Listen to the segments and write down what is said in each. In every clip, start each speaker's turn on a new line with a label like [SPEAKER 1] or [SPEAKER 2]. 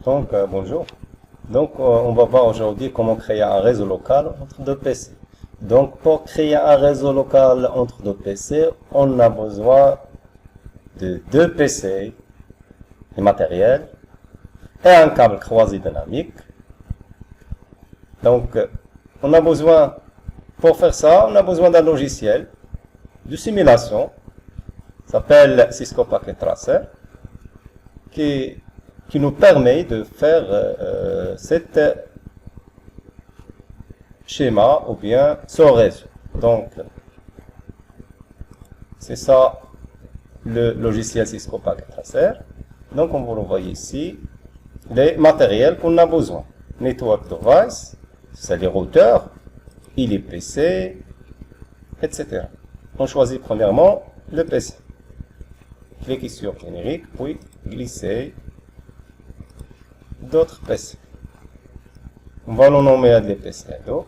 [SPEAKER 1] Donc, bonjour. Donc, on va voir aujourd'hui comment créer un réseau local entre deux PC. Donc, pour créer un réseau local entre deux PC, on a besoin de deux PC, du matériel, et un câble croisé dynamique. Donc, on a besoin, pour faire ça, on a besoin d'un logiciel de simulation, s'appelle Cisco Packet Tracer, qui nous permet de faire cet schéma ou bien ce réseau. Donc, c'est ça le logiciel Cisco Packet Tracer. Donc, on va le voir ici, les matériels qu'on a besoin. Network device, c'est les routeurs, et les PC, etc. On choisit premièrement le PC. Cliquez sur générique, puis glissez d'autres PC. On va le nommer les PC. Donc,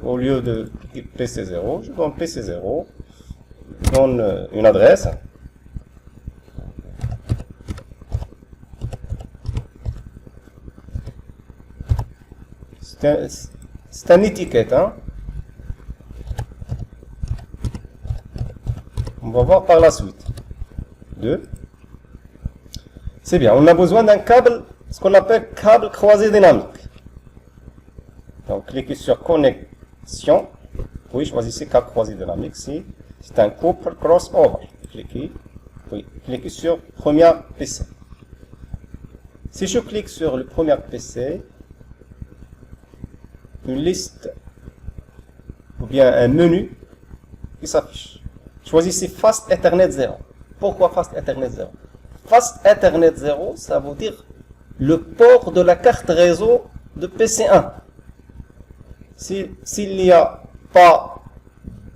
[SPEAKER 1] au lieu de PC 0, je donne PC 0, je donne une adresse. C'est une étiquette. Hein? On va voir par la suite. 2. C'est bien, on a besoin d'un câble, ce qu'on appelle câble croisé dynamique. Donc, cliquez sur connexion, puis choisissez câble croisé dynamique. Si c'est un couple crossover, cliquez, puis cliquez sur premier PC. Si je clique sur le premier PC, une liste ou bien un menu qui s'affiche. Choisissez Fast Ethernet 0. Pourquoi Fast Ethernet 0? Fast Ethernet 0, ça veut dire le port de la carte réseau de PC1. S'il n'y a pas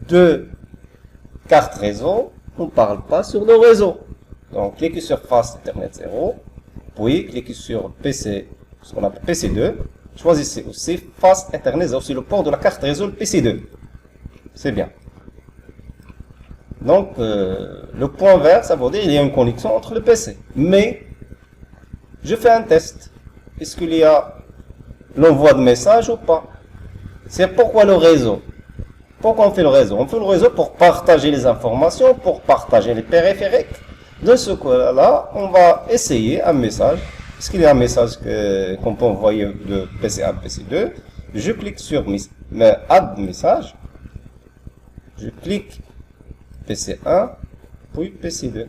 [SPEAKER 1] de carte réseau, on ne parle pas sur le réseau. Donc, cliquez sur Fast Ethernet 0, puis cliquez sur PC, ce qu'on appelle PC2. Choisissez aussi Fast Ethernet 0, c'est le port de la carte réseau de PC2. C'est bien. Donc, le point vert, ça veut dire qu'il y a une connexion entre le PC. Mais, je fais un test. Est-ce qu'il y a l'envoi de messages ou pas? C'est pourquoi le réseau. Pourquoi on fait le réseau? On fait le réseau pour partager les informations, pour partager les périphériques. De ce cas-là, on va essayer un message. Est-ce qu'il y a un message qu'on peut envoyer de PC1 à PC2? Je clique sur Add message. Je clique PC1, puis PC2.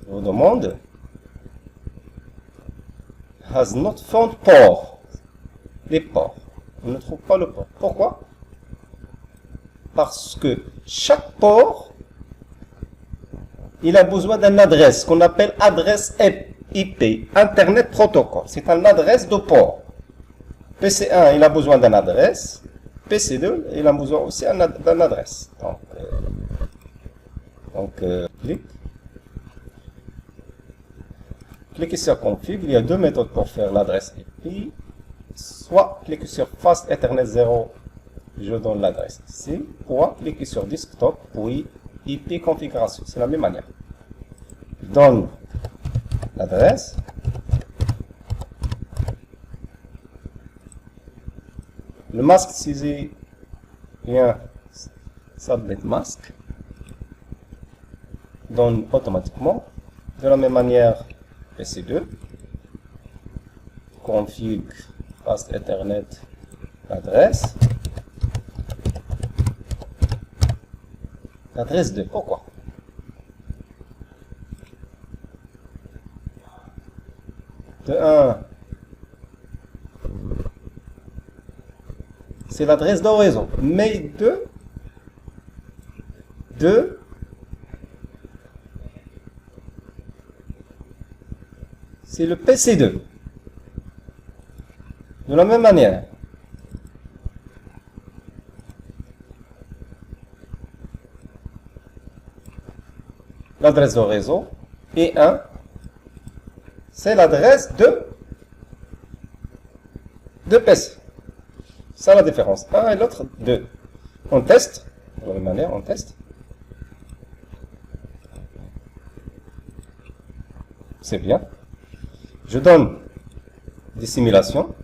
[SPEAKER 1] Je vous demande has not found port. Les ports. On ne trouve pas le port. Pourquoi? Parce que chaque port, il a besoin d'une adresse qu'on appelle adresse IP, Internet Protocol. C'est une adresse de port. PC1, il a besoin d'une adresse. PC2, il a besoin aussi d'une adresse. Donc, cliquez sur Config. Il y a deux méthodes pour faire l'adresse IP. Soit cliquez sur Fast Ethernet 0, je donne l'adresse ici. Ou cliquez sur Desktop, puis IP configuration. C'est la même manière. Je donne l'adresse. Le masque saisi vient subnet mask. Donne automatiquement. De la même manière, PC2. Config Fast Ethernet l'adresse. L'adresse 2. Pourquoi? De 1. C'est l'adresse d'un réseau. Mais 2, c'est le PC2. De la même manière. L'adresse du réseau. Et 1, c'est l'adresse de PC. Ça la différence. Un et l'autre 2. On teste. De la même manière, on teste. C'est bien. Je donne des simulations.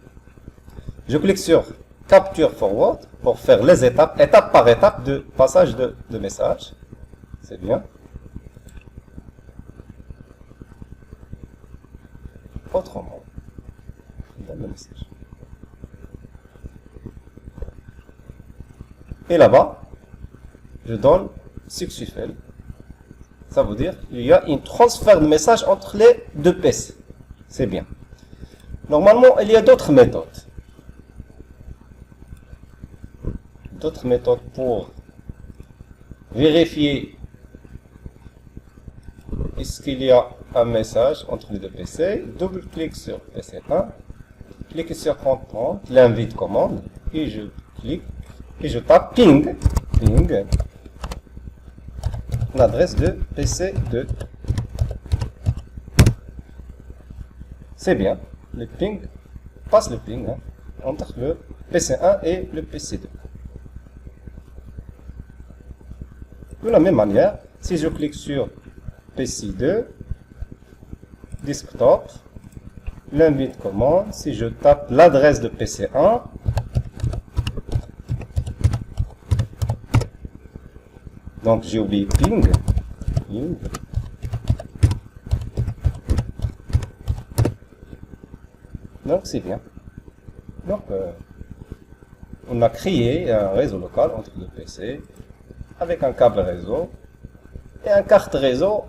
[SPEAKER 1] Je clique sur Capture Forward pour faire les étapes, étape par étape de passage de message. C'est bien. Autrement, je donne le message. Et là-bas, je donne successful. Ça veut dire qu'il y a un transfert de message entre les deux PC. C'est bien. Normalement, il y a d'autres méthodes. D'autres méthodes pour vérifier est-ce qu'il y a un message entre les deux PC. Double-clic sur PC1, cliquez sur Contrôle, l'invite commande, et je clique, et je tape ping, l'adresse de PC2. C'est bien, le ping passe le ping entre le PC1 et le PC2. De la même manière, si je clique sur PC2, desktop, l'invite commande, si je tape l'adresse de PC1, donc j'ai oublié ping. Donc c'est bien. Donc on a créé un réseau local entre deux PC avec un câble réseau et une carte réseau